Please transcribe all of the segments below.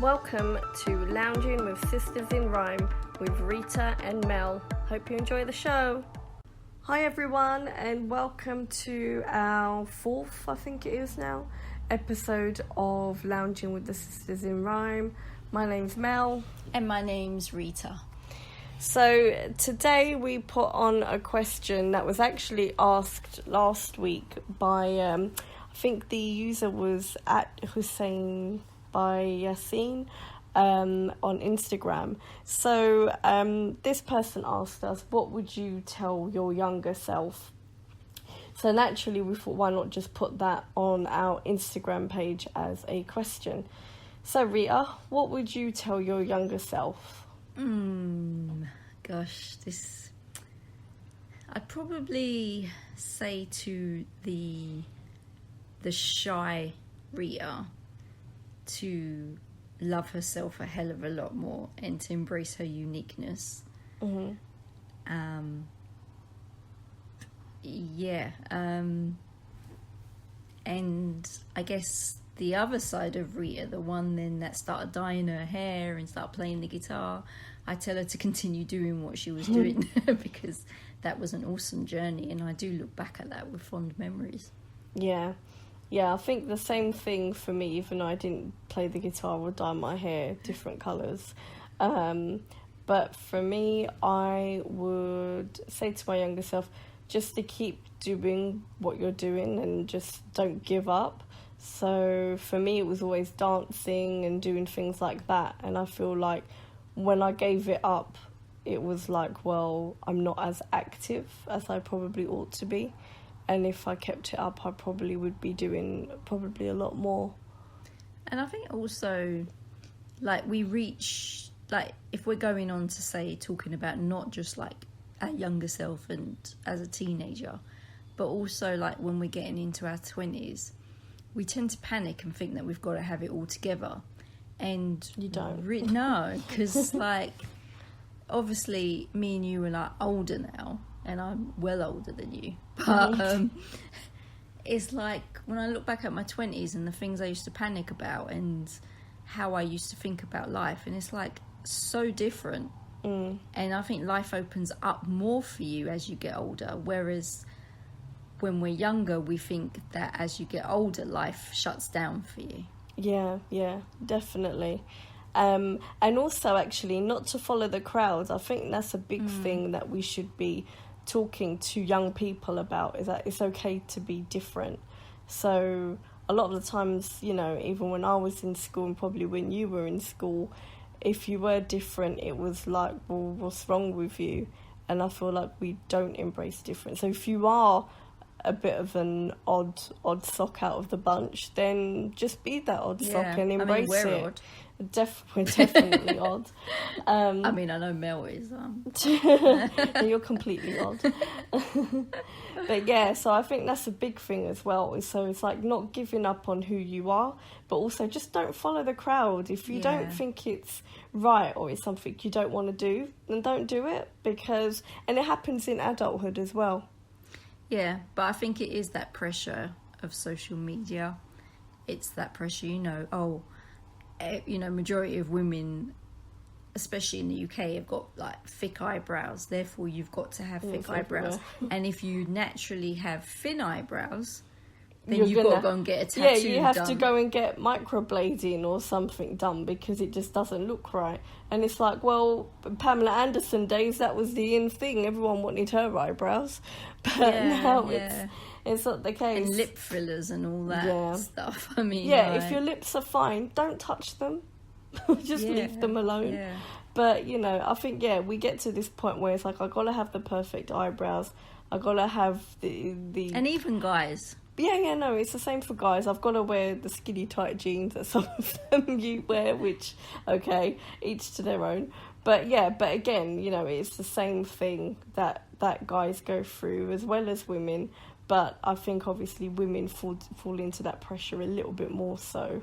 Welcome to Lounging with Sisters in Rhyme with Rita and Mel. Hope you enjoy the show. Hi everyone, and welcome to our fourth, I think it is now, episode of Lounging with the Sisters in Rhyme. My name's Mel. And my name's Rita. So today we put on a question that was actually asked last week by, I think the user was at Hussein by Yassine on Instagram. So this person asked us, what would you tell your younger self? So naturally we thought, why not just put that on our Instagram page as a question. So Rita, what would you tell your younger self? Gosh, I'd probably say to the shy Rita to love herself a hell of a lot more and to embrace her uniqueness. Mm-hmm. And I guess the other side of Rita, the one then that started dyeing her hair and started playing the guitar, I tell her to continue doing what she was doing because that was an awesome journey, and I do look back at that with fond memories. Yeah, I think the same thing for me, even though I didn't play the guitar or dye my hair different colours. But for me, I would say to my younger self, just to keep doing what you're doing and just don't give up. So for me, it was always dancing and doing things like that. And I feel like when I gave it up, it was like, well, I'm not as active as I probably ought to be. And if I kept it up, I probably would be doing probably a lot more. And I think also, like, we reach, like, if we're going on to say, talking about not just like our younger self and as a teenager, but also like when we're getting into our 20s, we tend to panic and think that we've got to have it all together. And you don't. No, because like, obviously me and you are like older now, and I'm well older than you. But it's like when I look back at my 20s and the things I used to panic about and how I used to think about life, and it's like so different. And I think life opens up more for you as you get older, whereas when we're younger, we think that as you get older, life shuts down for you. Yeah, definitely. And also, actually, not to follow the crowd. I think that's a big thing that we should be talking to young people about, is that it's okay to be different. So a lot of the times, you know, even when I was in school and probably when you were in school, if you were different, it was like, well, what's wrong with you? And I feel like we don't embrace difference. So if you are a bit of an odd sock out of the bunch, then just be that odd sock and embrace it. Odd. We're definitely odd. I mean, I know Mel is. You're completely odd. But yeah, so I think that's a big thing as well. So it's like not giving up on who you are, but also just don't follow the crowd. If you don't think it's right or it's something you don't want to do, then don't do it, and it happens in adulthood as well. Yeah, but I think it is that pressure of social media. It's that pressure, majority of women, especially in the UK, have got like thick eyebrows. Therefore, you've got to have thick eyebrows. And if you naturally have thin eyebrows, then you've got to go and get a tattoo done. Yeah, you have to go and get microblading or something done because it just doesn't look right. And it's like, well, Pamela Anderson days, that was the in thing. Everyone wanted her eyebrows. But now it's not the case. And lip fillers and all that stuff. I mean, if your lips are fine, don't touch them. Just leave them alone. Yeah. But, I think, we get to this point where it's like, I got to have the perfect eyebrows. I got to have the... And even guys. No, it's the same for guys. I've got to wear the skinny tight jeans that some of them you wear, which, okay, each to their own. But again, it's the same thing that guys go through as well as women. But I think obviously women fall into that pressure a little bit more so,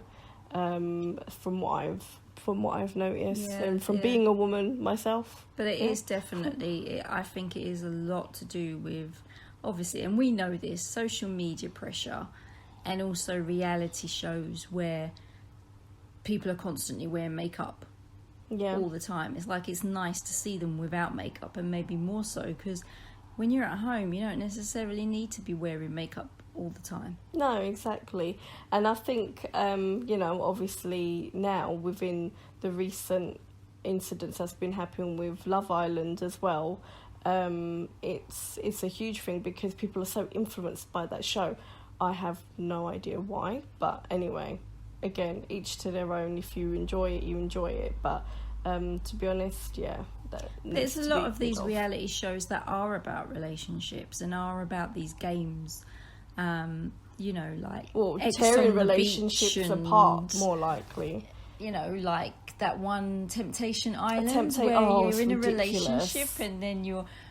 from what I've noticed, and from being a woman myself. But it is definitely, I think it is a lot to do with, obviously, and we know this, social media pressure, and also reality shows where people are constantly wearing makeup all the time. It's like it's nice to see them without makeup, and maybe more so because when you're at home, you don't necessarily need to be wearing makeup all the time. No, exactly. And I think, obviously now within the recent incidents that's been happening with Love Island as well, it's a huge thing because people are so influenced by that show. I have no idea why, but anyway, again, each to their own. If you enjoy it, you enjoy it. But to be honest, there's a lot of these reality shows that are about relationships and are about these games. Tearing relationships apart, more likely. Like that one Temptation Island where you're in a relationship and then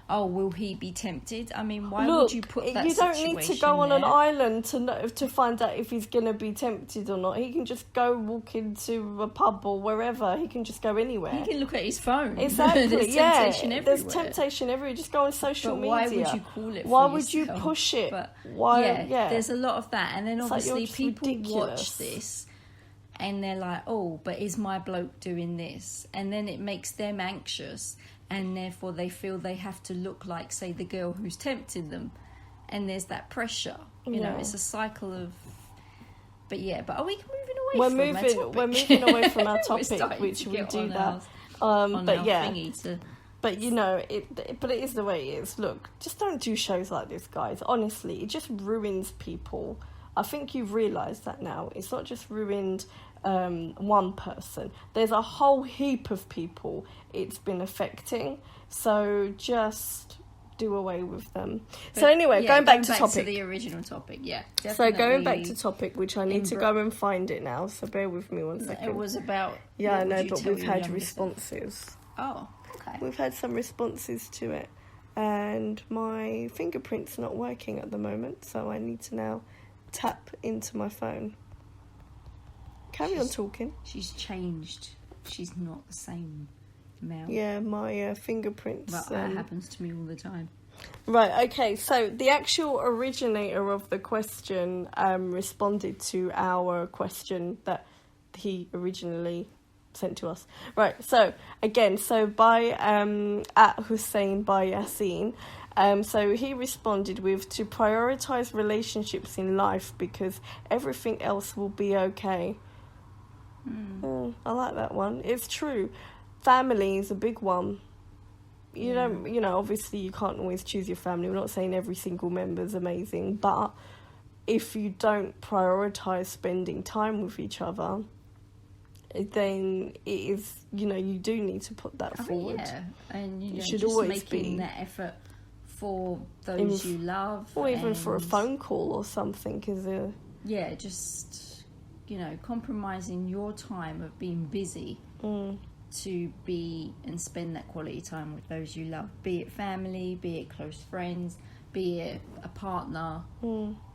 will he be tempted? I mean, why would you put that situation? You don't need to go on an island to find out if he's going to be tempted or not. He can just go walk into a pub or wherever. He can just go anywhere. He can look at his phone. Exactly. There's temptation everywhere. There's temptation everywhere. Just go on social media. Why would you call it? Why would you push it? Why? Yeah. There's a lot of that, and then obviously people watch this. And they're like, but is my bloke doing this? And then it makes them anxious. And therefore they feel they have to look like, say, the girl who's tempting them. And there's that pressure. You know, it's a cycle of... But are we moving away from our topic? We're moving away from our topic, which we do that. But it is the way it is. Look, just don't do shows like this, guys. Honestly, it just ruins people. I think you've realised that now. It's not just ruined one person. There's a whole heap of people it's been affecting. So just do away with them. But, so anyway, going back to topic. To the original topipic, definitely. So going back to topic, which I need to go and find it now. So bear with me 1 second. It was about... Yeah, I know, but we've had responses. Oh, okay. We've had some responses to it. And my fingerprint's not working at the moment. So I need to now... tap into my phone. Carry on talking. She's changed. She's not the same Mel. Yeah, my fingerprints. But that happens to me all the time. Right, okay. So the actual originator of the question responded to our question that he originally sent to us. Right, so again, by at Hussein by Yassine. So he responded with, to prioritise relationships in life because everything else will be okay. I like that one. It's true. Family is a big one. You don't, obviously you can't always choose your family. We're not saying every single member is amazing, but if you don't prioritise spending time with each other, then it is, you do need to put that forward. Yeah, and you should just always making be that effort for those you love, or even for a phone call or something. Just compromising your time of being busy to be and spend that quality time with those you love, be it family, be it close friends, be it a partner.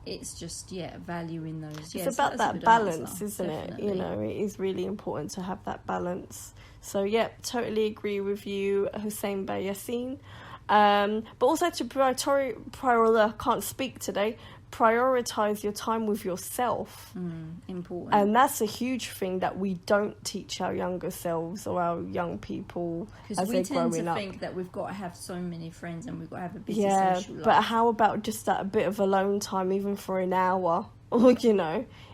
It's just valuing those. It's about that balance, isn't it? It is really important to have that balance. So totally agree with you, Hussein Bay Yassine. But also to can't speak today. Prioritize your time with yourself. Important. And that's a huge thing that we don't teach our younger selves or our young people as they're growing up. Because we tend to think that we've got to have so many friends and we've got to have a busy social life. But how about just that a bit of alone time, even for an hour? Or,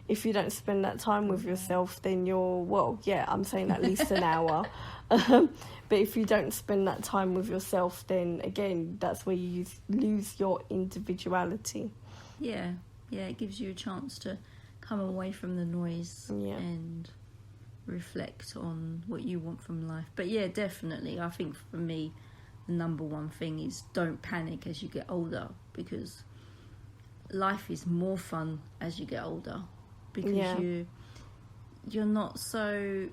if you don't spend that time with yourself, then I'm saying at least an hour. But if you don't spend that time with yourself, then again, that's where you lose your individuality. Yeah, it gives you a chance to come away from the noise and reflect on what you want from life. But definitely, I think for me, the number one thing is don't panic as you get older, because life is more fun as you get older, because you're not so...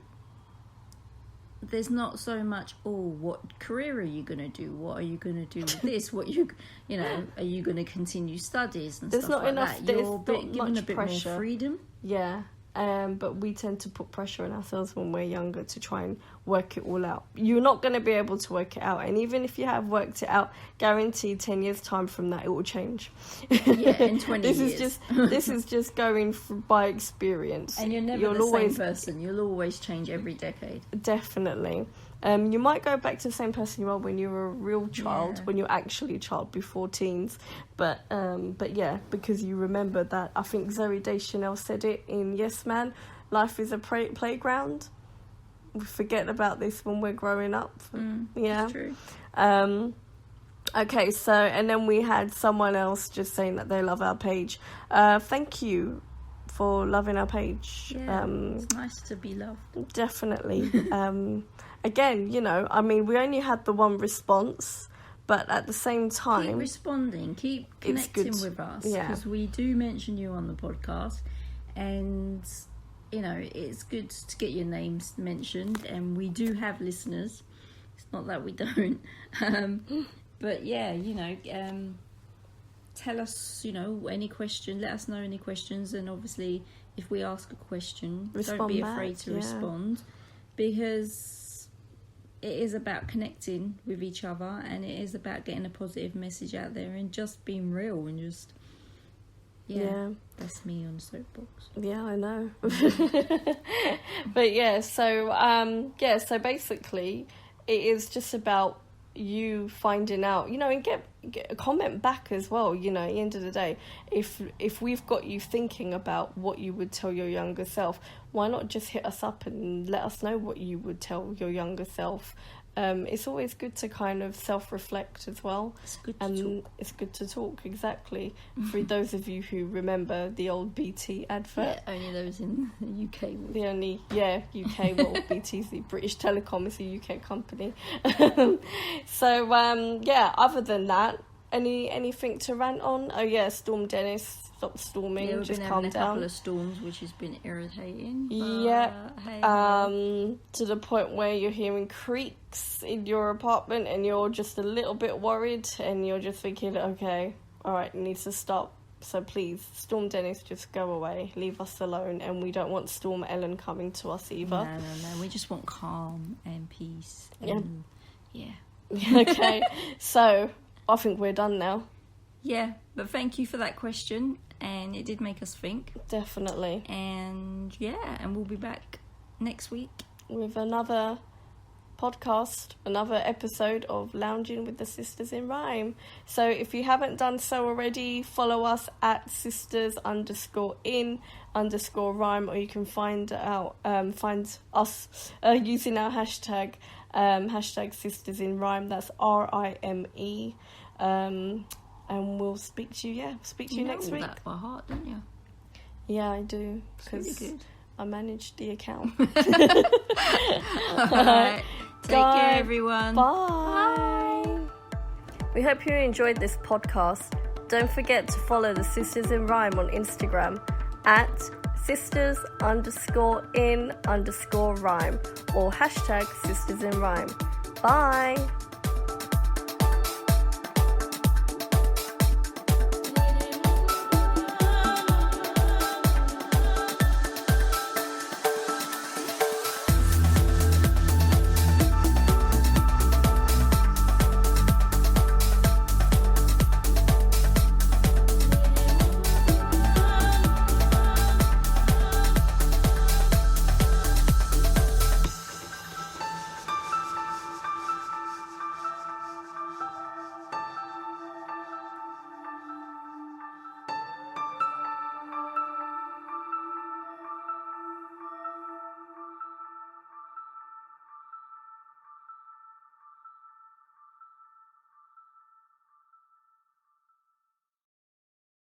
There's not so much, what career are you going to do? What are you going to do with this? Are you going to continue studies and there's stuff not like enough, that? You're not given a bit pressure. more freedom. Yeah, But we tend to put pressure on ourselves when we're younger to try and work it all out. You're not going to be able to work it out. And even if you have worked it out, guaranteed 10 years time from that, it will change. Yeah, in 20 years. This is just going by experience. And you're never the same person. You'll always change every decade. Definitely. You might go back to the same person you were when you were a real child, when you're actually a child before teens. But yeah, because you remember that. I think Zooey Deschanel said it in Yes Man, life is a playground. We forget about this when we're growing up. Yeah. That's true. Okay, so, and then we had someone else just saying that they love our page. Thank you for loving our page. Yeah, it's nice to be loved. Definitely. Again, you know, I mean, we only had the one response, but at the same time... Keep responding, keep connecting with us, because we do mention you on the podcast, and, you know, it's good to get your names mentioned, and we do have listeners. It's not that we don't. But, yeah, you know, tell us, you know, any question, let us know any questions, and obviously, if we ask a question, don't be afraid to respond, because... it is about connecting with each other, and it is about getting a positive message out there and just being real and just that's me on the soapbox. Yeah, I know. But so basically it is just about you finding out, you know, and get a comment back as well, you know, at the end of the day, if we've got you thinking about what you would tell your younger self, why not just hit us up and let us know what you would tell your younger self. It's always good to kind of self-reflect as well. It's good to talk. It's good to talk, exactly. For those of you who remember the old BT advert. Yeah, only those in the UK. The only, UK, well, BT's the British Telecom, is a UK company. So, other than that, anything to rant on? Oh, yeah, Storm Dennis. Stop storming, we've just been calm having down. A couple of storms, which has been irritating. Hey, to the point where you're hearing creaks in your apartment and you're just a little bit worried and you're just thinking, okay, all right, it needs to stop. So please, Storm Dennis, just go away, leave us alone, and we don't want Storm Ellen coming to us either. No, we just want calm and peace. And, Okay, so I think we're done now. Yeah, but thank you for that question, and it did make us think. Definitely. And and we'll be back next week with another podcast, another episode of Lounging with the Sisters in Rhyme. So if you haven't done so already, follow us at sisters_in_rhyme, or you can find us using our hashtag Sisters in Rhyme. That's RIME. And we'll speak to you. Speak to you next week. You know that by heart, don't you? Yeah, I do, because I managed the account. All right. Take care, everyone. Bye. We hope you enjoyed this podcast. Don't forget to follow the Sisters in Rhyme on Instagram at sisters_in_rhyme or hashtag Sisters in Rhyme. Bye.